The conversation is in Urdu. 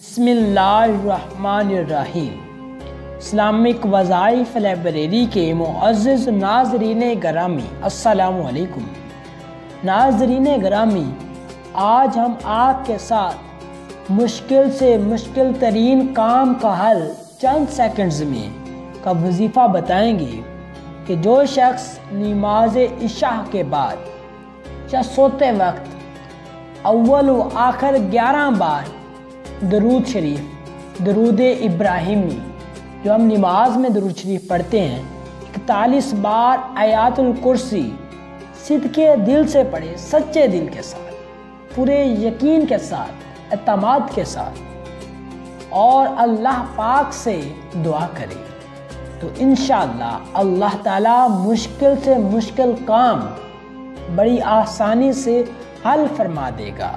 بسم اللہ الرحمن الرحیم۔ اسلامک وظائف لائبریری کے معزز ناظرین گرامی السلام علیکم۔ ناظرین گرامی، آج ہم آپ کے ساتھ مشکل سے مشکل ترین کام کا حل چند سیکنڈز میں کا وظیفہ بتائیں گے کہ جو شخص نماز عشاء کے بعد یا سوتے وقت اول و آخر 11 بار درود شریف، درود ابراہیمی جو ہم نماز میں درود شریف پڑھتے ہیں، 41 بار آیات الکرسی صدقے دل سے پڑھے، سچے دل کے ساتھ، پورے یقین کے ساتھ، اعتماد کے ساتھ، اور اللہ پاک سے دعا کرے تو انشاءاللہ اللہ تعالیٰ مشکل سے مشکل کام بڑی آسانی سے حل فرما دے گا۔